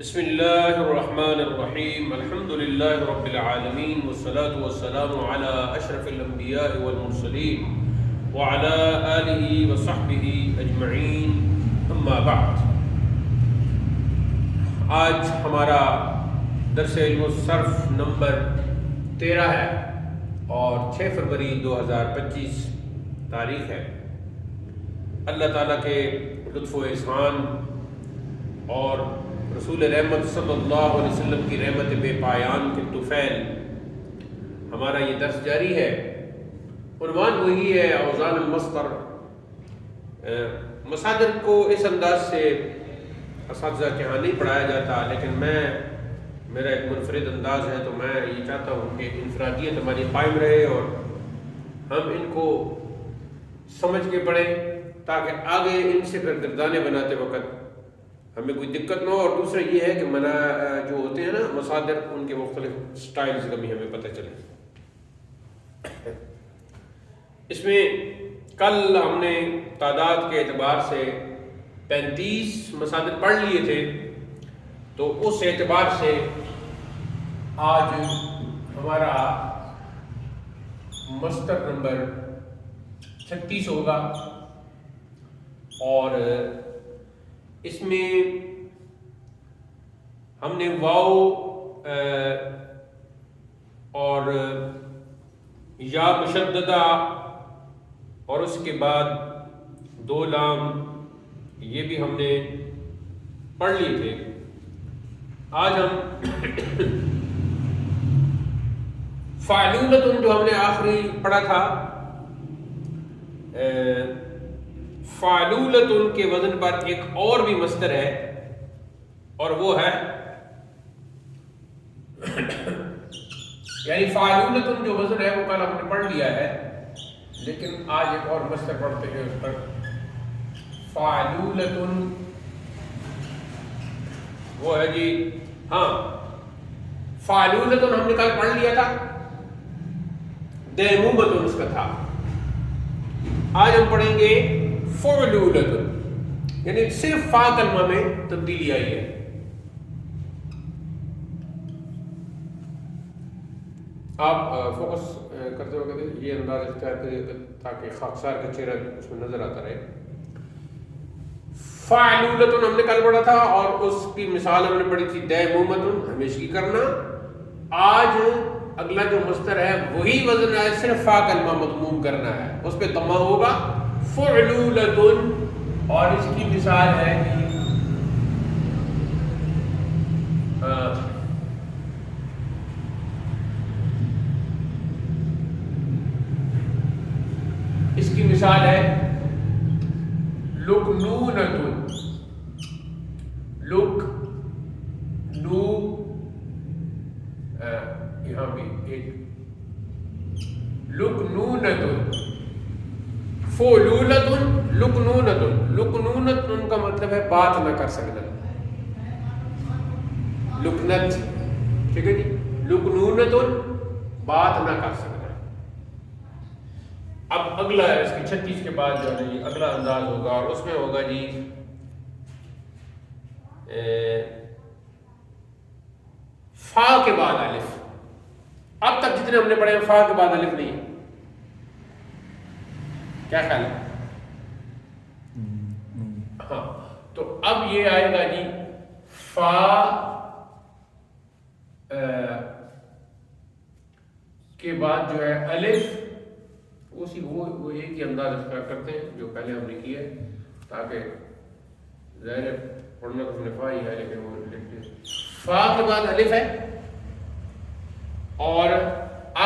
بسم اللہ الرحمن الرحیم الحمد للہ رب العالمین والصلاة والسلام علی اشرف الانبیاء والمرسلین وعلی آلہ وصحبہ اجمعین اما بعد۔ آج ہمارا درس علم الصرف نمبر 13 ہے اور 6 فروری 2025 تاریخ ہے۔ اللہ تعالیٰ کے لطف و احسان اور رسول رحمت صلی اللہ علیہ وسلم کی رحمت بے پایان کے طفیل ہمارا یہ درس جاری ہے۔ عنوان وہی ہے اوزان المصدر۔ مصادر کو اس انداز سے اساتذہ کے ہاں نہیں پڑھایا جاتا، لیکن میرا ایک منفرد انداز ہے، تو میں یہ چاہتا ہوں کہ انفرادیت ہماری قائم رہے اور ہم ان کو سمجھ کے پڑھیں تاکہ آگے ان سے پھر گردانے بناتے وقت ہمیں کوئی دقت نہ ہو۔ اور دوسرا یہ ہے کہ جو ہوتے ہیں نا مصادر، ان کے مختلف سٹائلز کا بھی ہمیں پتہ چلے۔ اس میں کل ہم نے تعداد کے اعتبار سے 35 مصادر پڑھ لیے تھے، تو اس اعتبار سے آج ہمارا مصدر نمبر 36 ہوگا، اور اس میں ہم نے واو اور یا مشددہ اور اس کے بعد 2 لام یہ بھی ہم نے پڑھ لیے تھے۔ آج ہم فعلولۃ جو ہم نے آخری پڑھا تھا، فعلولۃ کے وزن پر ایک اور بھی مصدر ہے، اور وہ ہے یعنی فعلولۃ جو وزن ہے وہ کل ہم نے پڑھ لیا ہے، لیکن آج ایک اور مصدر پڑھتے ہیں اس پر۔ فعلولۃ وہ ہے جی، ہاں فعلولۃ ہم نے کل پڑھ لیا تھا، دیمومۃ اس کا تھا۔ آج ہم پڑھیں گے فعلولۃ، یعنی صرف فا کلمہ میں تبدیلی آئی ہے۔ آپ فوکس کرتے وقت یہ انداز اختیار کریں تاکہ خاکسار کا چہرہ اس میں نظر آتا رہے۔ فعلولۃ ہم نے کل پڑھا تھا اور اس کی مثال ہم نے پڑھی تھی دیمومۃ، ہمیشگی کرنا۔ آج اگلا جو مصدر ہے وہی وزن ہے، صرف فا کلمہ مضموم کرنا ہے، اس پہ ضمہ ہوگا فعلولۃ، اور اس کی مثال ہے کہ اس کی مثال ہے لکنونۃ، لکنو، یہاں بھی ایک لکنونۃ، فعلولۃ، لکنونۃ۔ لکنونۃ ان کا مطلب ہے بات نہ کر سکنا، لکنت، ٹھیک ہے جی۔ لکنونۃ بات نہ کر سکنا۔ اب اگلا ہے اس کی 36 کے بعد جو ہے جی اگلا انداز ہوگا، اور اس میں ہوگا جی فا کے بعد الف۔ اب تک جتنے ہم نے پڑھے ہیں فا کے بعد الف نہیں ہے، کیا خیال ہے؟ ہاں، تو اب یہ آئے گا جی فا کے بعد جو ہے الف، اسی وہ ایک ہی انداز اختیار کرتے ہیں جو پہلے ہم نے کیا ہے، تاکہ ظاہر پڑھنا تو ہم نے فا ہی ہے، لیکن وہ لکھتے ہیں فا کے بعد الف ہے اور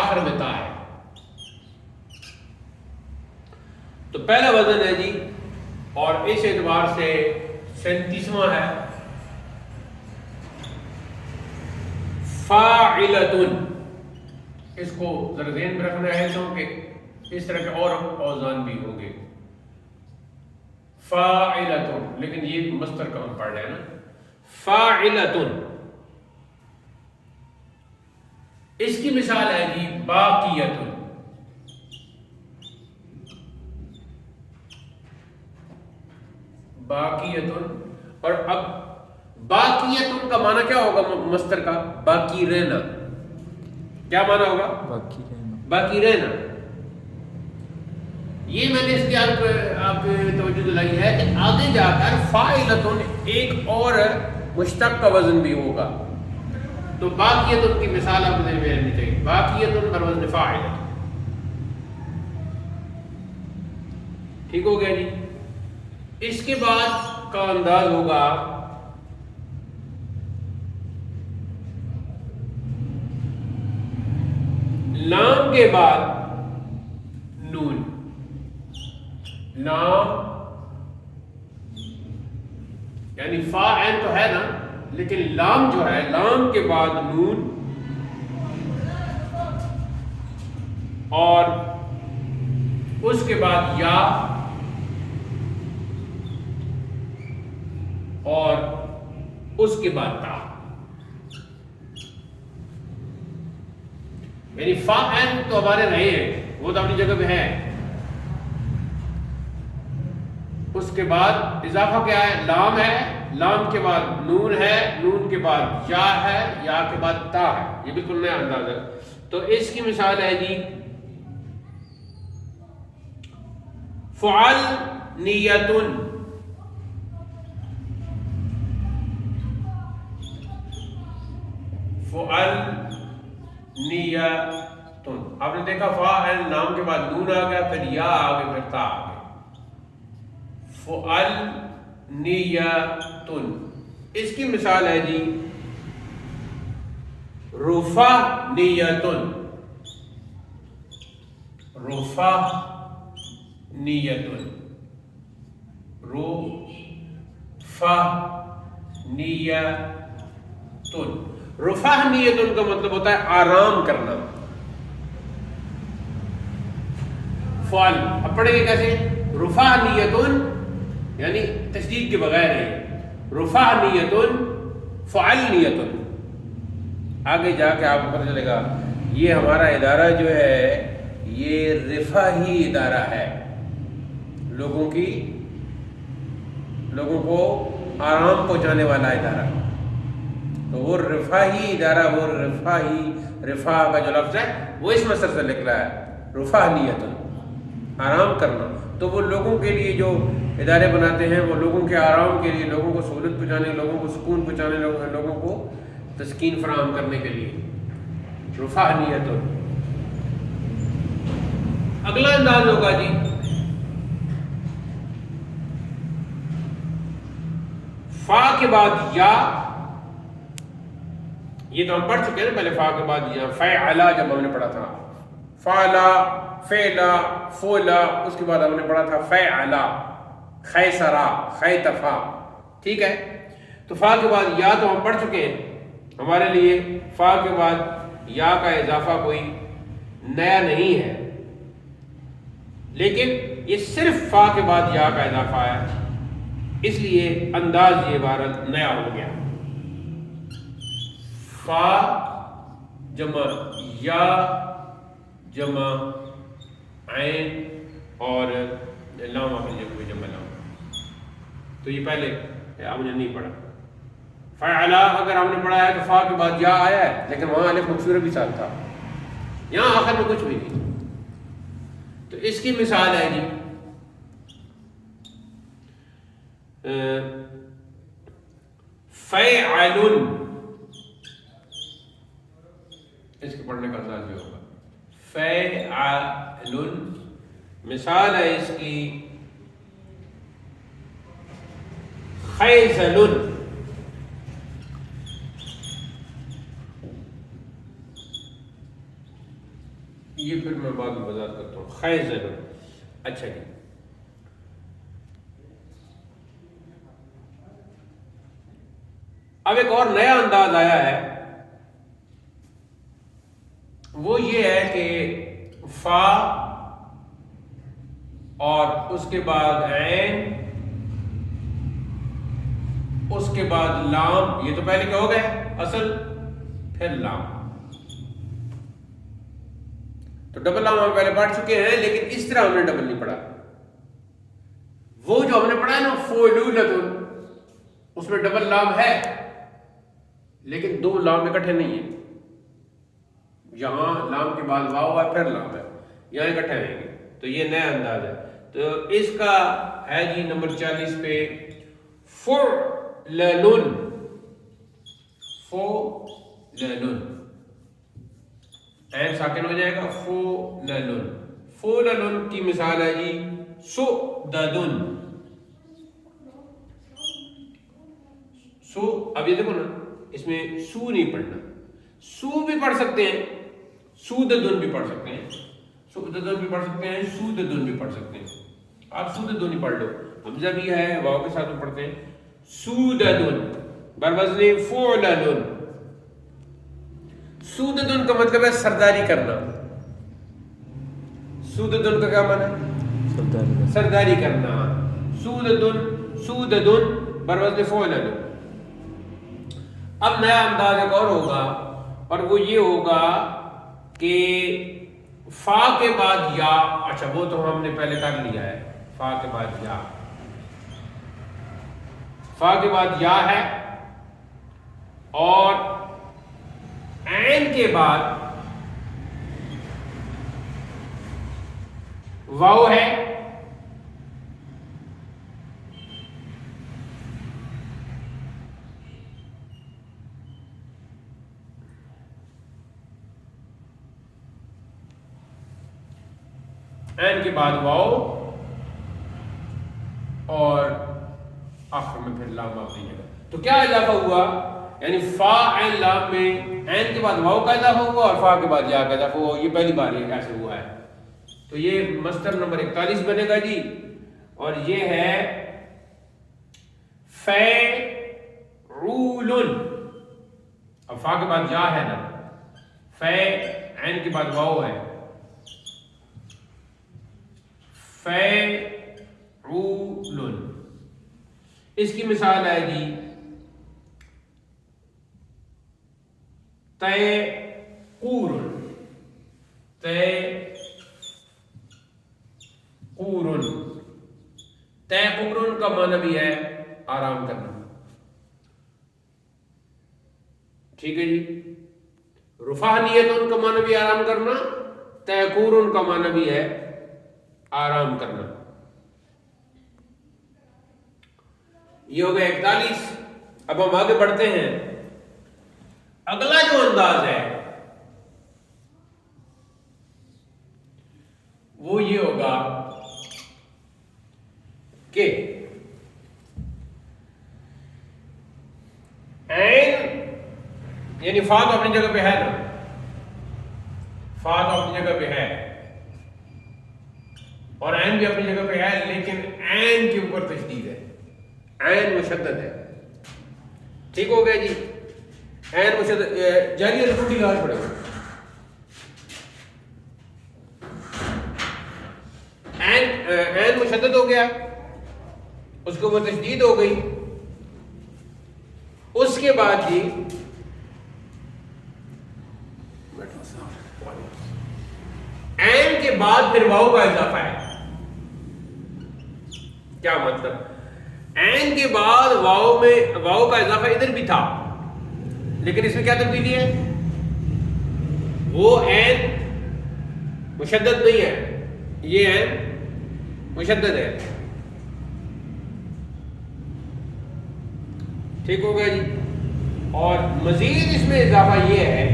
آخر میں تا ہے۔ تو پہلا وزن ہے جی، اور اس اعتبار سے 37واں ہے فاعلۃ۔ اس کو ذرا ذہن میں رکھنا ہے کیونکہ اس طرح کے اور اوزان بھی ہوں گے۔ فاعلۃ، لیکن یہ مصدر کا ہم پڑھ رہے ہیں نا۔ فاعلۃ، اس کی مثال ہے جی باقیۃ۔ باقیۃ، اور اب باقیتن کا معنی کیا ہوگا مصدر کا؟ باقی رہنا. کیا معنی ہوگا؟ باقی رہنا. یہ میں نے اس کی آپ توجہ دلائی ہے کہ آگے جا کر فاعلتن ایک اور مشتق کا وزن بھی ہوگا. تو باقیتن کی مثال آپ نے لینی چاہیے. باقیتن پر وزن فاعلتن. ٹھیک ہو گیا جی. اس کے بعد کا انداز ہوگا لام کے بعد نون. لام یعنی فا عین تو ہے نا، لیکن لام جو ہے، لام کے بعد نون اور اس کے بعد یا اور اس کے بعد تا. یعنی فا عین تو ہمارے رہے ہیں، وہ تو اپنی جگہ پہ ہے. اس کے بعد اضافہ کیا ہے؟ لام ہے، لام کے بعد نون ہے، نون کے بعد یا ہے، یا کے بعد تا ہے. یہ بالکل نیا انداز ہے. تو اس کی مثال ہے جی فعل نیتن. فعل نیتن. آپ نے دیکھا فا ہے، نام کے بعد نون آ گیا، پھر یا آ گیا، پھر تا آ گیا. فعل نیتن. اس کی مثال ہے جی رفع نیتن. رفع نیتن. رفع نیتن. رفع نیتن کا مطلب ہوتا ہے آرام کرنا. فعل اب پڑھیں گے کیسے؟ رفع نیتن یعنی تشدید کے بغیر ہے. رفع نیتن فعل نیتن. آگے جا کے آپ کو پتہ چلے گا یہ ہمارا ادارہ جو ہے یہ رفاہی ادارہ ہے. لوگوں کو آرام پہنچانے والا ادارہ. تو وہ رفاہی ادارہ، وہ رفا کا جو لفظ ہے وہ اس مصدر سے نکلا ہے. رفع نیتن آرام کرنا. تو وہ لوگوں کے لیے جو ادارے بناتے ہیں وہ لوگوں کے آرام کے لیے، لوگوں کو سہولت پہنچانے، لوگوں کو سکون پہنچانے، لوگوں کو تسکین فراہم کرنے کے لیے. رفع نیتن. اگلا انداز ہوگا جی فا کے بعد یا. یہ تو ہم پڑھ چکے ہیں نا پہلے. فا کے بعد یا فعلا جب ہم نے پڑھا تھا، فعلا، فعلا، فولا. اس کے بعد ہم نے پڑھا تھا فعلا، خیسرا، خیتفا. ٹھیک ہے. تو فا کے بعد یا تو ہم پڑھ چکے ہیں. ہمارے لیے فا کے بعد یا کا اضافہ کوئی نیا نہیں ہے، لیکن یہ صرف فا کے بعد یا کا اضافہ ہے، اس لیے انداز یہ عبارت نیا ہو گیا. فا جمع یا جمع عین اور لام کوئی جمع لام. تو یہ پہلے ہم نے نہیں پڑھا. فعلا اگر ہم نے پڑھا ہے تو فا کے بعد یا آیا ہے، لیکن وہاں الف مکسورہ بھی ساتھ تھا، یہاں آخر میں کچھ بھی نہیں. تو اس کی مثال ہے جی فعل. اس کے پڑھنے کا انداز بھی ہوگا فعل. مثال ہے اس کی خیزل. یہ پھر میں بعد میں وضاحت کرتا ہوں. خیزل. اچھا جی. اب ایک اور نیا انداز آیا ہے، وہ یہ ہے کہ فا اور اس کے بعد عین، اس کے بعد لام. یہ تو پہلے کیا ہو گئے اصل، پھر لام. تو ڈبل لام ہم پہلے پڑھ چکے ہیں، لیکن اس طرح ہم نے ڈبل نہیں پڑھا. وہ جو ہم نے پڑھا ہے نا فولولۃ، اس میں ڈبل لام ہے، لیکن دو لام اکٹھے نہیں ہیں. یہاں لام کے بعد واو ہے پھر لام ہے, یہاں اکٹھے رہیں گے. تو یہ نیا انداز ہے. تو اس کا ہے جی نمبر 40 پہ فعلن. فعلن عین ساکن ہو جائے گا. فعلن. فعلن کی مثال ہے جی سؤددن. سو اب یہ دیکھو نا, اس میں سو نہیں پڑھنا. سو بھی پڑھ سکتے ہیں, سوددن بھی پڑھ سکتے ہیں, سوددن بھی پڑھ سکتے ہیں, سوددن بھی پڑھ سکتے ہیں. آپ سوددن ہی پڑھ لو. حمزہ بھی ہے, واو کے ساتھ میں پڑھتے ہیں. سوددن بروزن فعلن. سوددن کا مطلب ہے سرداری کرنا. سوددن کا کیا معنی ہے؟ سرداری کرنا. سوددن. سوددن بروزن فعلن. اب نیا انداز ایک اور ہوگا, اور وہ یہ ہوگا کہ فا کے بعد یا. اچھا وہ تو ہم نے پہلے کر لیا ہے. فا کے بعد یا, فا کے بعد یا ہے, اور عین کے بعد واو ہے, عین کے بعد واو, اور آخر میں پھر لام اپنی جگہ. تو کیا اضافہ ہوا؟ یعنی فا عین لام میں عین کے بعد واو کا اضافہ ہوا اور فا کے بعد یا کا اضافہ ہوا. یہ پہلی بار یہ ایسے ہوا ہے. تو یہ مصدر نمبر 41 بنے گا جی, اور یہ ہے فعول. اب فا کے بعد یا ہے نا, عین کے بعد واو ہے. فعول. اس کی مثال ہے جی تیقور. تیقور. تیقور کا معنی بھی ہے آرام کرنا. ٹھیک ہے جی. رفاہنیت ان کا معنی بھی آرام کرنا, تیقور ان کا معنی بھی ہے آرام کرنا. یہ ہو گیا 41. اب ہم آگے بڑھتے ہیں. اگلا جو انداز ہے وہ یہ ہوگا کہ عین یعنی فا تو اپنی جگہ پہ ہے نا, فا تو اپنی جگہ پہ ہے اور عین بھی اپنی جگہ پہ ہے, لیکن عین کے اوپر تشدید ہے. عین مشدد ہے. ٹھیک ہو گیا جی. عین مشدد جاری ہے. ٹوٹی گاش پڑے گا. عین مشدد ہو گیا, اس کے اوپر تشدید ہو گئی. اس کے بعد جی عین کے بعد پھر واو کا اضافہ ہے. کیا مطلب؟ عین کے بعد واو کا اضافہ ادھر بھی تھا, لیکن اس میں کیا تبدیلی ہے؟ وہ عین مشدد نہیں ہے, یہ عین مشدد ہے. ٹھیک ہو گیا جی. اور مزید اس میں اضافہ یہ ہے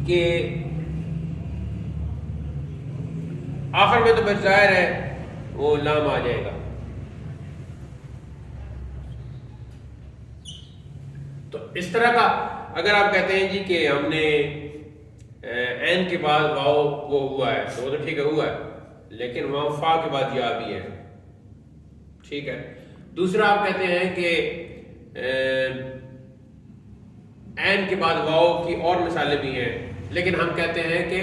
کہ آخر میں تو بس ظاہر ہے وہ لام آ جائے گا. تو اس طرح کا اگر آپ کہتے ہیں جی کہ ہم نے عین کے بعد واو وہ ہوا ہے تو وہ تو ٹھیک ہے ہوا ہے, لیکن وہاں فا کے بعد یا بھی ہے. ٹھیک ہے. دوسرا آپ کہتے ہیں کہ عین کے بعد واو کی اور مثالیں بھی ہیں, لیکن ہم کہتے ہیں کہ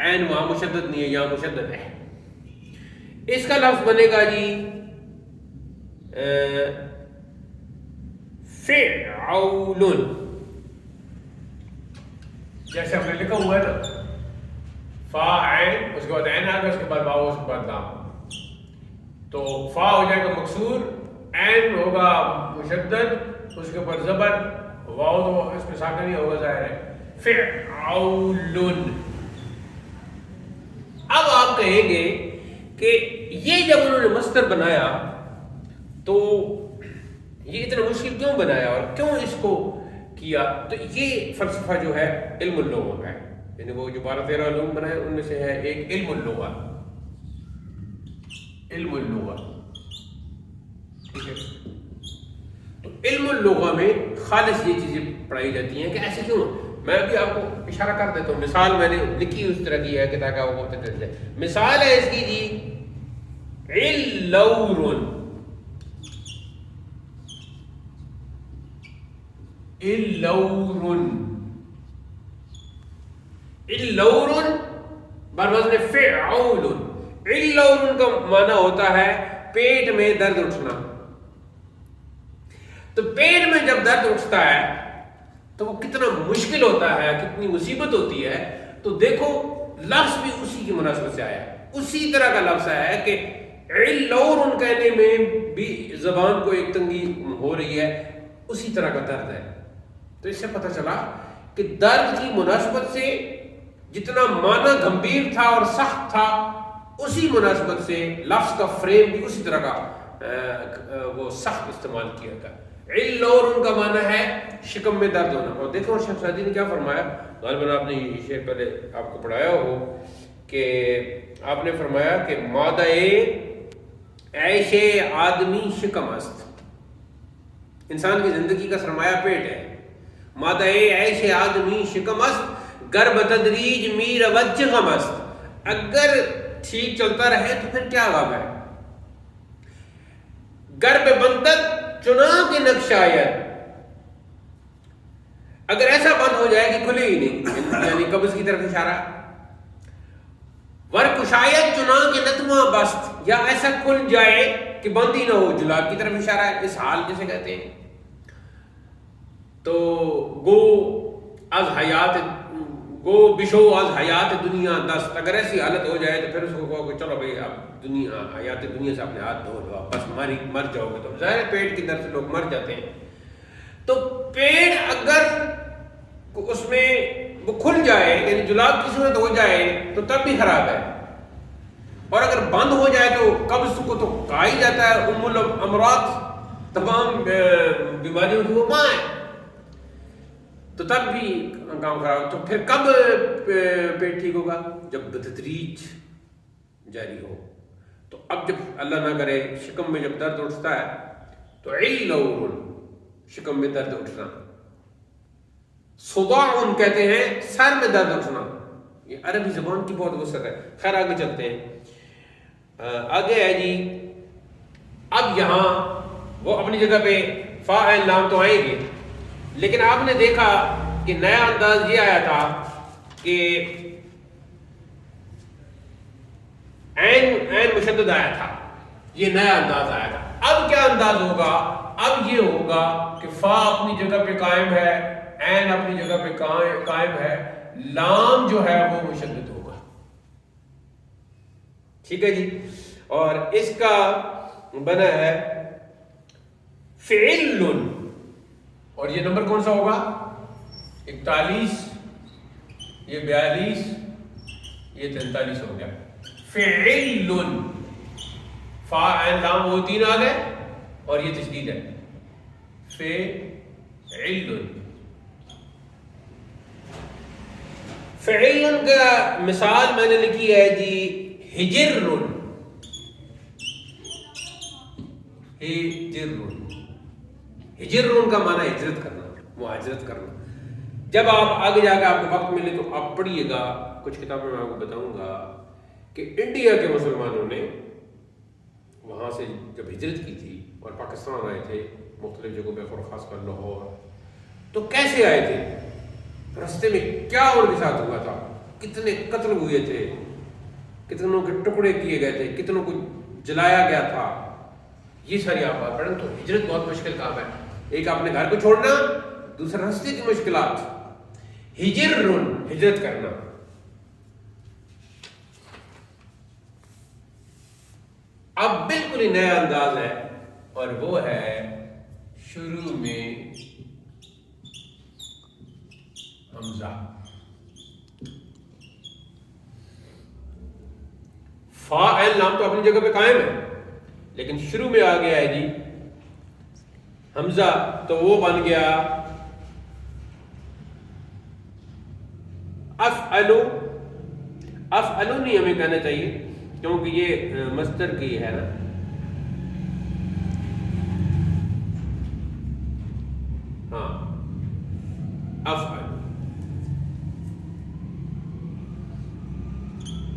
عین وہاں مشدد نہیں ہے, یہاں مشدد ہے. اس کا لفظ بنے گا جی فعول. جیسے ہم نے لکھا ہوا ہے نا, فا عین, اس کے بعد عین آ گیا, اس کے بعد واو, اس کے بعد لام. تو فا ہو جائے گا مکسور, عین ہوگا مشدد, اس کے اوپر زبر، واو تو اس میں ساکن ہی ہوگا ظاہر ہے، فعول۔ اب آپ کہیں گے کہ یہ جب انہوں نے مصدر بنایا تو یہ اتنا مشکل کیوں بنایا اور کیوں اس کو کیا؟ تو یہ فلسفہ جو ہے علم اللغہ ہے، یعنی وہ جو 12-13 علوم بنائے ان میں سے ہے ایک علم اللغہ، علم اللغہ، ٹھیک ہے؟ تو علم اللغہ میں خالص یہ چیزیں پڑھائی جاتی ہیں کہ ایسے کیوں۔ میں ابھی آپ کو اشارہ کر دیتا ہوں، مثال میں نے لکھی اس طرح کی ہے کہ تاکہ آپ کو پتہ چل جائے۔ مثال ہے اس کی جی علور، علور، علور بروزن فعول۔ علور کا معنی ہوتا ہے پیٹ میں درد اٹھنا۔ تو پیٹ میں جب درد اٹھتا ہے تو وہ کتنا مشکل ہوتا ہے، کتنی مصیبت ہوتی ہے۔ تو دیکھو لفظ بھی اسی کی مناسبت سے آیا، اسی طرح کا لفظ ہے کہ علور کہنے میں بھی زبان کو ایک تنگی ہو رہی ہے، اسی طرح کا درد ہے۔ تو اس سے پتہ چلا کہ درد کی مناسبت سے جتنا معنی گمبھیر تھا اور سخت تھا، اسی مناسبت سے لفظ کا فریم بھی اسی طرح کا وہ سخت استعمال کیا تھا۔ علور کا معنی ہے شکم میں درد ہونا۔ اور دیکھو شیخ سعدی نے کیا فرمایا، غالباً آپ نے یہ شعر پہلے آپ کو پڑھایا ہو کہ آپ نے فرمایا کہ مادہ عیش آدمی شکم است، انسان کی زندگی کا سرمایہ پیٹ ہے۔ مادہ عیش آدمی شکم است، گر بتدریج میر وجہ غم است، اگر ٹھیک چلتا رہے تو پھر کیا غم ہے۔ گر بے بندت چناں کے نقش آید، اگر ایسا بند ہو جائے کہ کھلے ہی نہیں، یعنی قبض کی طرف اشارہ۔ ور کشاید چناں کے نتما بست، یا ایسا کھل جائے کہ بند ہی نہ ہو، جلاب کی طرف اشارہ ہے، اس حال جسے کہتے ہیں۔ تو گو از حیات، گو بشو از حیات دنیا دست، اگر ایسی حالت ہو جائے تو پھر اس کو کہو کہ چلو بھائی اب دنیا، حیات دنیا سے اپنے ہاتھ دھو لو، بس مر جاؤ گے۔ تو ظاہر پیٹ کی درد سے لوگ مر جاتے ہیں۔ تو پیٹ اگر اس میں وہ کھل جائے، یعنی جلاب کی صورت ہو جائے تو تب بھی خراب ہے، اور اگر بند ہو جائے تو قبض کو تو کہا ہی جاتا ہے ام الامراض، تمام بیماریوں کی وہ ماں ہے، تو تب بھی کام خراب۔ تو پھر کب پیٹ ٹھیک ہوگا؟ جب بتدریج جاری ہو۔ تو اب جب اللہ نہ کرے شکم میں جب درد اٹھتا ہے تو علور، شکم میں درد اٹھنا، صداع کہتے ہیں سر میں درد اٹھنا، یہ عربی زبان کی بہت وسعت ہے۔ خیر آگے چلتے ہیں، آگے ہے جی، اب یہاں وہ اپنی جگہ پہ فاعل لام تو آئیں گے، لیکن آپ نے دیکھا کہ نیا انداز یہ آیا تھا کہ عین مشدد آیا تھا، یہ نیا انداز آیا تھا۔ اب کیا انداز ہوگا؟ اب یہ ہوگا کہ فا اپنی جگہ پہ قائم ہے، عین اپنی جگہ پہ قائم ہے، لام جو ہے وہ مشدد ہوگا، ٹھیک ہے جی۔ اور اس کا بنا ہے فعل، اور یہ نمبر کون سا ہوگا؟ 41، یہ 42، یہ 43 ہو گیا۔ فعل، فا عین لام وہ تین آ گئے اور یہ تشدید ہے، فعل۔ فعل کا مثال میں نے لکھی ہے جی ہجر، ہجر کا معنی ہجرت کرنا، مہاجرت کرنا۔ جب آپ آگے جا کے آپ کو وقت ملے تو آپ پڑھیے گا، کچھ کتابیں میں آپ کو بتاؤں گا کہ انڈیا کے مسلمانوں نے وہاں سے جب ہجرت کی تھی اور پاکستان آئے تھے مختلف جگہوں پہ، اور خاص کر لاہور، تو کیسے آئے تھے، رستے میں کیا ان کے ساتھ ہوا تھا، کتنے قتل ہوئے تھے، کتنوں کے ٹکڑے کیے گئے تھے، کتنوں کو جلایا گیا تھا، یہ ساری آپ بات پڑھیں۔ تو ہجرت بہت مشکل کام ہے، ایک اپنے گھر کو چھوڑنا، دوسرا راستے کی مشکلات، ہجرت کرنا۔ اب بالکل ہی نیا انداز ہے اور وہ ہے شروع میں حمزہ، فا عین لام تو اپنی جگہ پہ قائم ہے، لیکن شروع میں آ گیا ہے جی حمزہ، تو وہ بن گیا افعلو۔ افعلو نہیں ہمیں کہنا چاہیے کیونکہ یہ مصدر کی ہے نا، ہاں افعلو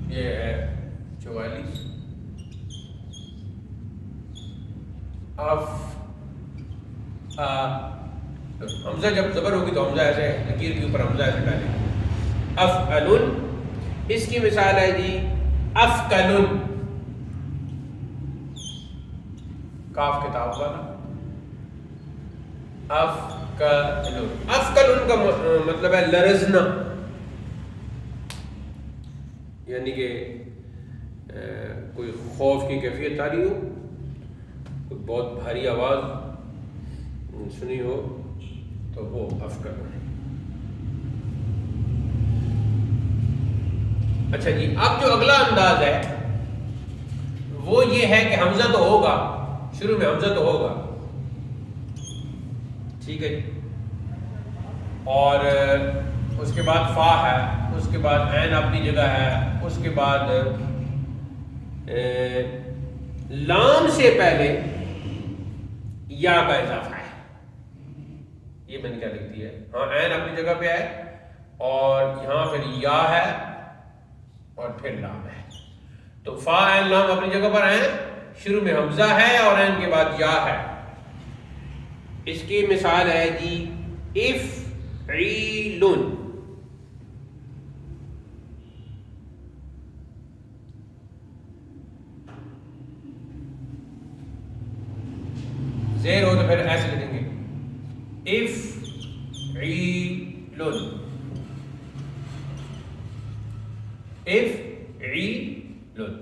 یہ ہے 44۔ حمزہ جب زبر ہوگی تو حمزہ ایسے لکیر کے اوپر حمزہ ایسے ڈالیں گے، افعلن۔ اس کی مثال ہے جی افکلن، کاف کتاب والا، افکلن۔ افکلن کا مطلب ہے لرزنا، یعنی کہ کوئی خوف کی کیفیت آ رہی ہو، کوئی بہت بھاری آواز سنی ہو تو وہ افکلن ہے۔ اچھا جی، اب جو اگلا انداز ہے وہ یہ ہے کہ حمزہ تو ہوگا، شروع میں حمزہ تو ہوگا، ٹھیک ہے جی، اور اس کے بعد فا ہے، اس کے بعد عین اپنی جگہ ہے، اس کے بعد لام سے پہلے یا کا اضافہ ہے۔ یہ میں نے کیا لکھ دیا ہے، ہاں عین اپنی جگہ پہ ہے اور یہاں پھر یا ہے اور پھر لام ہے، تو فا عین لام اپنی جگہ پر ہیں، شروع میں حمزہ ہے اور عین کے بعد یا ہے۔ اس کی مثال ہے جی افعیلن، زیر ہو تو پھر ایسے لکھیں گے افعیلن، افعیلن۔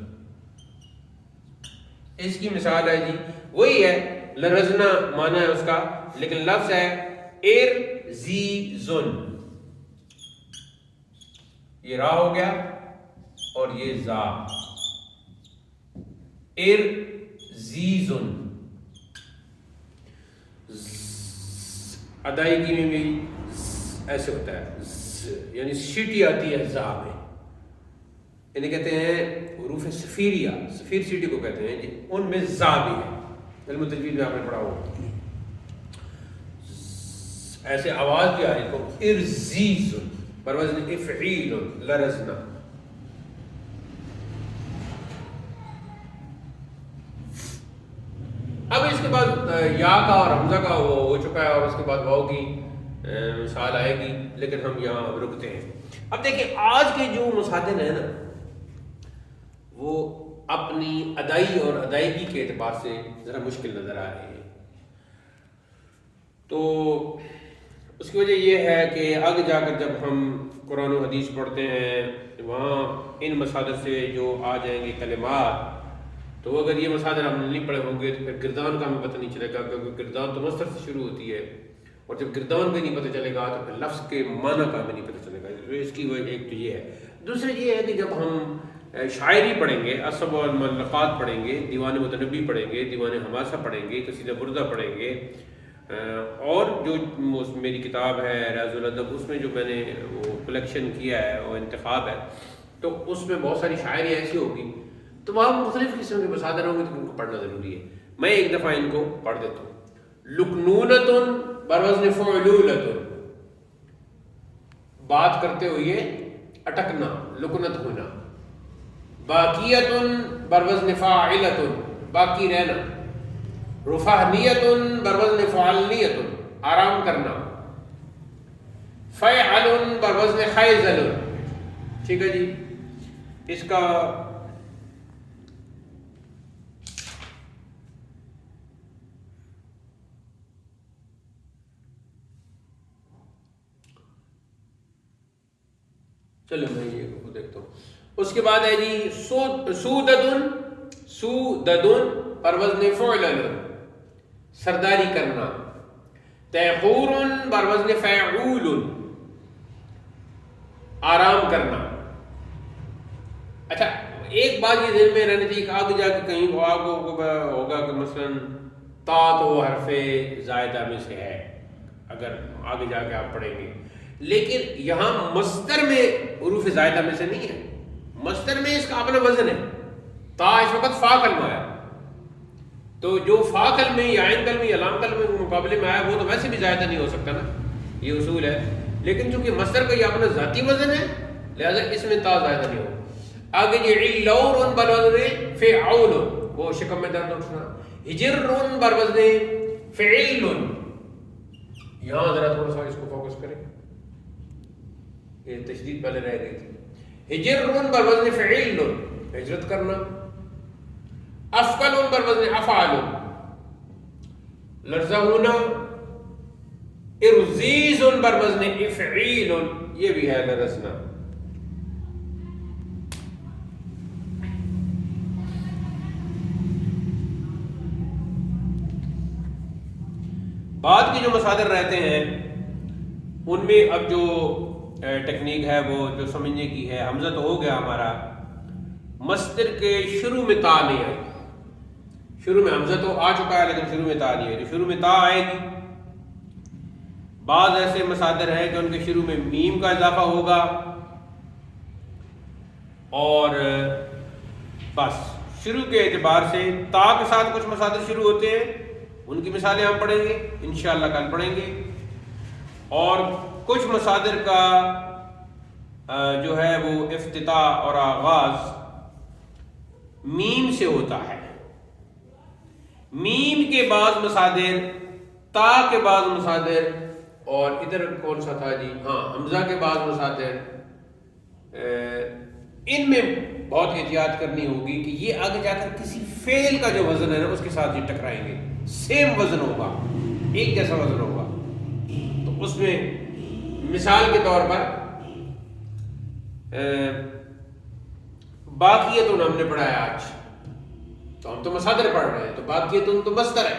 اس کی مثال ہے جی وہی ہے، لرزنا معنی ہے اس کا، لیکن لفظ ہے ارزیزن، یہ را ہو گیا اور یہ زا، ارزیزن۔ ادائیگی میں بھی ایسے ہوتا ہے، یعنی سیٹی آتی ہے زا میں، انہیں کہتے ہیں حروف صفیریہ، صفیر سیٹی کو کہتے ہیں جی، ان میں زا بھی ہے، علم تجوید میں آپ نے پڑھا ہو، ایسے آواز بھی آ رہی ہے، ارزیز بروزن افعیل لرزنا۔ اب اس کے بعد یا کا اور حمزہ کا وہ ہو چکا ہے، اور اس کے بعد واو کی مثال آئے گی، لیکن ہم یہاں رکتے ہیں۔ اب دیکھیں آج کے جو مصادر ہیں نا، وہ اپنی ادائی اور ادائیگی کے اعتبار سے ذرا مشکل نظر آ رہے ہیں، تو اس کی وجہ یہ ہے کہ آگے جا کر جب ہم قرآن و حدیث پڑھتے ہیں، وہاں ان مصادر سے جو آ جائیں گے کلمات، تو اگر یہ مصادر ہم نہیں پڑھے ہوں گے تو پھر گردان کا ہمیں پتہ نہیں چلے گا، کیونکہ گردان تو مصدر سے شروع ہوتی ہے، اور جب گردان کا نہیں پتہ چلے گا تو پھر لفظ کے معنی کا ہمیں نہیں پتہ چلے گا۔ اس کی وجہ ایک تو یہ ہے، دوسری یہ ہے کہ جب ہم شاعری پڑھیں گے، اصب والملقات پڑھیں گے، دیوان متنبی پڑھیں گے، دیوان حماسہ پڑھیں گے، قصیدہ بردہ پڑھیں گے، اور جو میری کتاب ہے ریاض الادب، اس میں جو میں نے وہ کلیکشن کیا ہے اور انتخاب ہے، تو اس میں بہت ساری شاعری ایسی ہوگی، تو وہاں مختلف قسم کے مصادر ہوں گے، تو ان کو پڑھنا ضروری ہے۔ میں ایک دفعہ ان کو پڑھ دیتا ہوں۔ لکنونتن بروزن فعلولتن، بات کرتے ہوئے اٹکنا، لکنت ہونا۔ باقیتن بروزن فاعلتن، باقی رہنا۔ رفاہنیتن بروزن فعلنیتن، آرام کرنا۔ فیعلن بروزن خیزلن، ٹھیک ہے جی۔ اس کا چلو میں یہ کو دیکھتا ہوں۔ اس کے بعد ہے جی سوددن، سوددن پر وزن فعلن، سرداری کرنا۔ تیخور بر وزن فعول، آرام کرنا. اچھا ایک بات یہ ذہن میں رہنی چاہیے کہ آگے جا کے کہیں وہ آپ کو ہوگا کہ مثلاً تا تو حرف زائدہ میں سے ہے، اگر آگے جا کے آپ پڑھیں گے، لیکن یہاں مصدر میں حروف زائدہ میں سے نہیں ہے. مصدر میں اس کا اپنا وزن ہے. تا اس وقت فا کلمہ ہے، تو جو فا کلمے یا عین کلمے یا لام کلمے کے مقابلے میں آیا وہ تو ویسے بھی زائدہ نہیں ہو سکتا نا، یہ اصول ہے. لیکن چونکہ مصدر کا یہ اپنا ذاتی وزن ہے لہذا اس میں تا زائدہ نہیں ہوگا. آگے یہ علور بر وزن فعول، وہ شکم میں درد اٹھنا. ہجر بر وزن فعل، یہاں ذرا تھوڑا سا اس کو فوکس کریں، یہ تشدید پہلے رہ گئی تھی. ہجر بر وزن فعل، ہجرت کرنا. افقل بر وزن افعال، لرزہ ہونا. ارزیز بر وزن افعیل، یہ بھی ہے لرزنا. بعد کے جو مصادر رہتے ہیں ان میں اب جو ٹیکنیک ہے وہ جو سمجھنے کی ہے. حمزہ تو ہو گیا ہمارا، مصدر کے شروع میں تا نہیں آئی. شروع میں حمزہ تو آ چکا ہے لیکن شروع میں تا نہیں آئی، تو شروع میں تا آئے گی. بعض ایسے مصادر ہیں کہ ان کے شروع میں میم کا اضافہ ہوگا، اور بس شروع کے اعتبار سے تا کے ساتھ کچھ مصادر شروع ہوتے ہیں، ان کی مثالیں ہم پڑھیں گے انشاءاللہ کل پڑھیں گے. اور کچھ مصادر کا جو ہے وہ افتتاح اور آغاز میم سے ہوتا ہے. میم کے بعض مصادر، تا کے بعض مصادر، اور ادھر کون سا تھا جی، ہاں حمزہ کے بعض مصادر، ان میں بہت احتیاط کرنی ہوگی کہ یہ آگے جا کر کسی فعل کا جو وزن ہے نا اس کے ساتھ یہ ٹکرائیں گے. سیم وزن ہوگا، ایک جیسا وزن ہوگا. تو اس میں مثال کے طور پر باقیتن ہم نے پڑھا ہے آج، تو ہم تو مصادر پڑھ رہے ہیں، تو باقیتن تو مصدر ہے،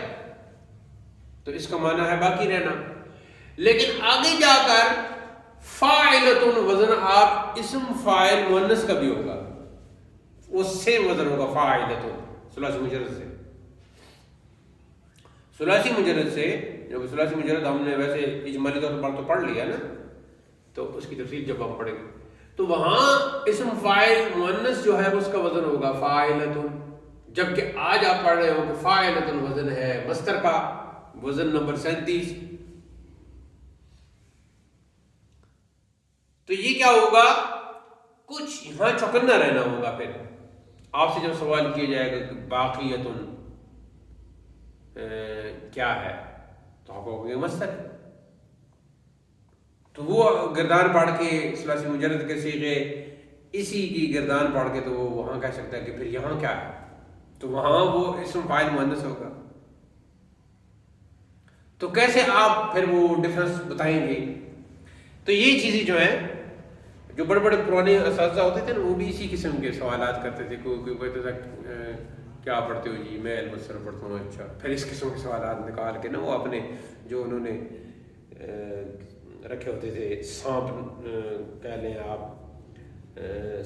تو اس کا معنی ہے باقی رہنا. لیکن آگے جا کر فاعلتن وزن آپ اسم فاعل مؤنث کا بھی ہوگا، وہ سیم وزن ہوگا. فاعلتن ثلاثی مجرد سے، ثلاثی مجرد سے، جو ثلاثی مجرد ہم نے ویسے اجمالی طور پر تو پڑھ لیا نا، تو اس کی تفصیل جب ہم پڑھیں گے تو وہاں اسم فاعل مؤنث جو ہے اس کا وزن ہوگا فاعلتن. جبکہ آج آپ پڑھ رہے ہو کہ فاعلتن وزن ہے مصدر کا، وزن نمبر 37. تو یہ کیا ہوگا، کچھ یہاں چوکنا رہنا ہوگا. پھر آپ سے جب سوال کیا جائے گا کہ باقیتن کیا ہے تو آپ کہو گے مصدر. تو وہ گردان پاڑ کے ثلاثی مجرد کے صیغے اسی کی گردان پاڑ کے تو وہ وہاں کہہ سکتا ہے کہ پھر یہاں کیا ہے، تو وہاں وہ اسم فاعل مؤنث ہوگا. تو کیسے آپ پھر وہ ڈفرنس بتائیں گے؟ تو یہ چیزیں جو ہیں، جو بڑے بڑے پرانے اساتذہ ہوتے تھے نا وہ بھی اسی قسم کے سوالات کرتے تھے. کوئی کہتا تھا کیا پڑھتے ہو جی، میں علم الصرف پڑھتا ہوں. اچھا، پھر اس قسم کے سوالات نکال کے نا وہ اپنے جو انہوں نے رکھے ہوتے تھے، سانپ کہہ لیں آپ،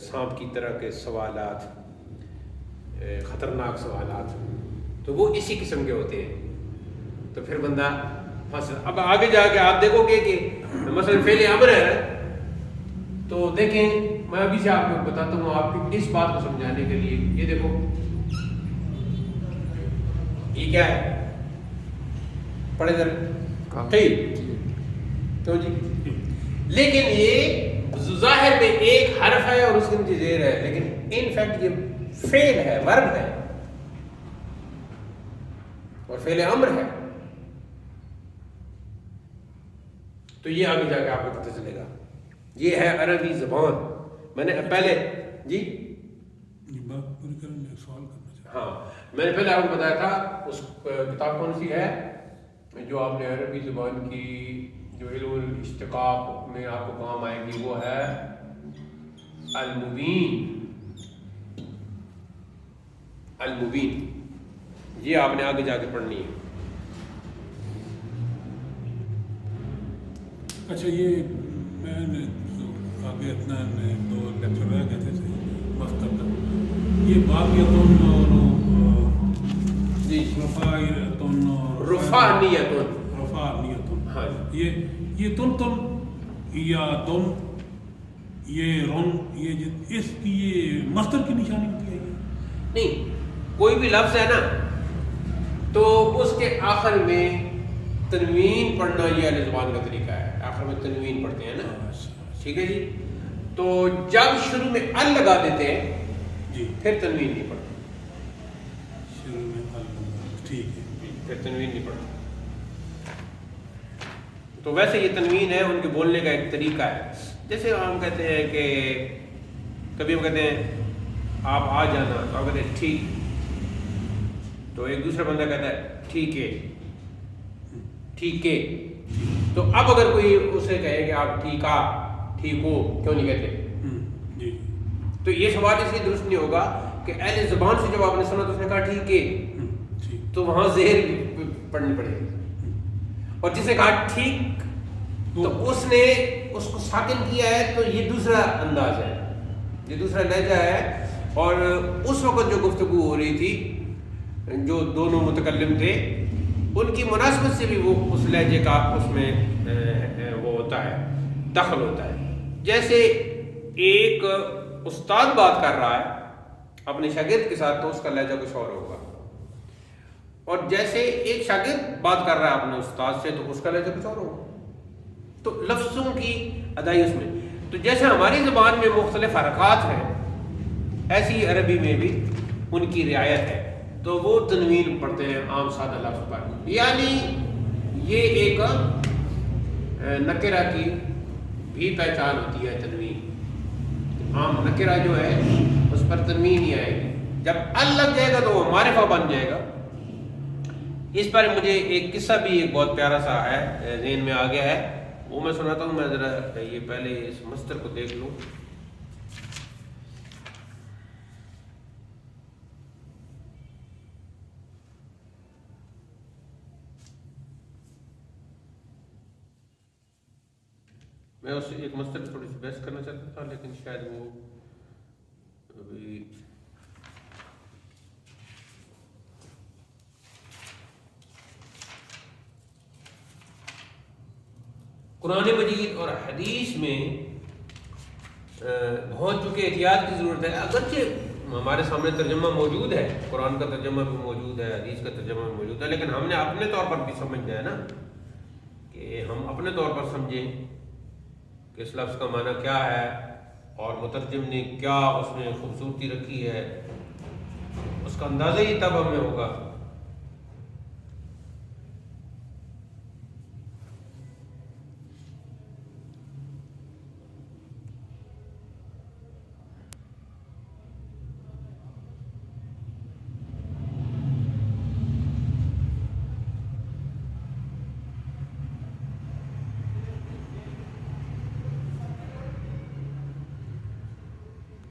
سانپ کی طرح کے سوالات، خطرناک سوالات، تو وہ اسی قسم کے ہوتے ہیں. تو پھر بندہ فصل. اب آگے جا کے آپ دیکھو گے کہ مثلا فعل امر ہے، تو دیکھیں میں ابھی سے آپ کو بتاتا ہوں آپ کی اس بات کو سمجھانے کے لیے. یہ دیکھو یہ کیا ہے، پڑھے ذرا ٹھیک تو جی. لیکن یہ ظاہر میں ایک حرف ہے اور اس کے نیچے زیر ہے، لیکن ان فیکٹ یہ فعل ہے، ورب ہے اور فعل امر ہے. تو یہ آگے جا کے آپ کو پتہ چلے گا. یہ ہے عربی زبان. میں نے پہلے جی ہاں میں نے پہلے آپ کو بتایا تھا اس کتاب کون سی ہے جو آپ نے عربی زبان کی جو علم الاشتقاق میں آپ کو کام آئے گی، وہ ہے المبین. المبین یہ آپ نے آگے جا کے پڑھنی ہے. اچھا یہ میں نے آگے اتنا میں 2 لیکچر رہ گئے تھے مستر کا یہ باغیتن اور جی رفاعیتن اور رفاعنیتن ہاں یہ تن یا تن یہ رن یہ اس کی یہ مستر کی نشانی ہوتی ہے نہیں کوئی بھی لفظ ہے نا تو اس کے آخر میں تنوین پڑھنا یہ اہل زبان کا طریقہ ہے، آخر میں تنوین پڑھتے ہیں نا، ٹھیک ہے جی. تو جب شروع میں ال لگا دیتے ہیں جی پھر تنوین نہیں پڑھتے، شروع میں ال ٹھیک ہے پھر تنوین نہیں پڑھتے. تو ویسے یہ تنوین ہے ان کے بولنے کا ایک طریقہ ہے. جیسے ہم کہتے ہیں کہ کبھی ہم کہتے ہیں آپ آ جانا تو آپ کہتے ہیں ٹھیک، تو ایک دوسرا بندہ کہتا ہے ٹھیک ہے ٹھیک ہے. تو اب اگر کوئی اسے کہے کہ آپ ٹھیک ہو کیوں نہیں کہتے؟ جی تو یہ سوال اس لیے درست نہیں ہوگا کہ اہل زبان سے جب آپ نے سنا تو اس نے کہا ٹھیک ہے، تو وہاں زہر پڑھنی پڑے گی. اور جس نے کہا ٹھیک تو اس نے اس کو ساکن کیا ہے، تو یہ دوسرا انداز ہے، یہ دوسرا لہجہ ہے. اور اس وقت جو گفتگو ہو رہی تھی جو دونوں متکلم تھے ان کی مناسبت سے بھی وہ اس لہجے کا اس میں وہ ہوتا ہے، دخل ہوتا ہے. جیسے ایک استاد بات کر رہا ہے اپنے شاگرد کے ساتھ تو اس کا لہجہ کچھ اور ہوگا، اور جیسے ایک شاگرد بات کر رہا ہے اپنے استاد سے تو اس کا لہجہ کچھ اور ہوگا. تو لفظوں کی ادائی اس میں، تو جیسے ہماری زبان میں مختلف حرکات ہیں ایسی عربی میں بھی ان کی رعایت ہے. تو وہ تنوین پڑھتے ہیں عام سادہ لفظ پر، یعنی یہ ایک نکرہ کی بھی پہچان ہوتی ہے تنوین. عام نکرہ جو ہے اس پر تنوین ہی آئے گی، جب ال لگ جائے گا تو وہ معرفہ بن جائے گا. اس پر مجھے ایک قصہ بھی ایک بہت پیارا سا ہے ذہن میں آ گیا ہے، وہ میں سناتا ہوں. میں ذرا یہ پہلے اس مصدر کو دیکھ لوں. میں اس سے ایک مصدر تھوڑی سی بحث کرنا چاہتا تھا لیکن شاید وہ ابھی قرآن مجید اور حدیث میں بہت چونکہ احتیاط کی ضرورت ہے. اگرچہ ہمارے سامنے ترجمہ موجود ہے، قرآن کا ترجمہ بھی موجود ہے، حدیث کا ترجمہ بھی موجود ہے، لیکن ہم نے اپنے طور پر بھی سمجھنا ہے نا، کہ ہم اپنے طور پر سمجھیں کہ اس لفظ کا معنی کیا ہے اور مترجم نے کیا اس میں خوبصورتی رکھی ہے، اس کا اندازہ ہی تب ہمیں ہوگا.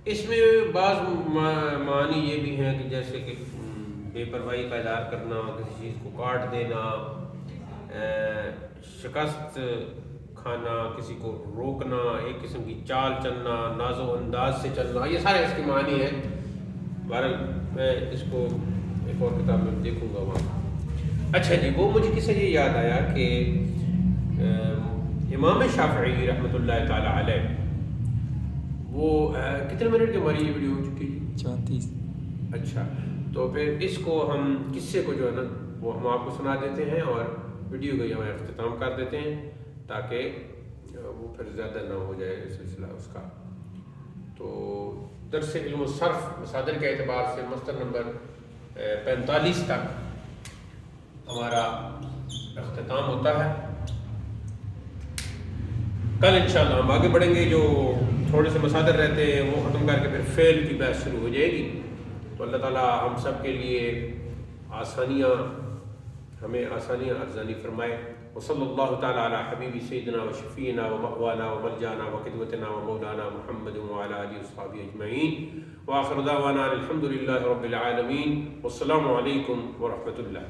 اس میں بعض معنی یہ بھی ہیں کہ جیسے کہ بے پرواہی کا اظہار کرنا، کسی چیز کو کاٹ دینا، شکست کھانا، کسی کو روکنا، ایک قسم کی چال چلنا، ناز و انداز سے چلنا، یہ سارے اس کے معنی ہیں. بہرحال میں اس کو ایک اور کتاب میں دیکھوں گا وہاں. اچھا جی، وہ مجھے کس سے یہ یاد آیا کہ امام شافعی رحمۃ اللہ تعالی علیہ وہ کتنے منٹ کی ہماری یہ ویڈیو ہو چکی ہے؟ 34. اچھا، تو پھر اس کو ہم قصے کو جو ہے نا وہ ہم آپ کو سنا دیتے ہیں اور ویڈیو کا ہم اختتام کر دیتے ہیں تاکہ وہ پھر زیادہ نہ ہو جائے سلسلہ اس کا. تو درس علم و صرف مصادر کے اعتبار سے مصدر نمبر 45 تک ہمارا اختتام ہوتا ہے. کل انشاءاللہ ہم آگے بڑھیں گے، جو تھوڑے سے مصادر رہتے ہیں وہ ختم کر کے پھر فعل کی بحث شروع ہو جائے گی. تو اللہ تعالیٰ ہم سب کے لیے ہمیں آسانیاں ارزانی فرمائے. وصلی اللہ تعالیٰ علی حبیب سیدنا و شفینا و مأوانا و ملجانا و قدوتنا و مولانا محمد وعلی آلہ وصحبہ اجمعین. وآخر دعوانا الحمد للہ رب العالمین. والسلام علیکم ورحمۃ اللہ.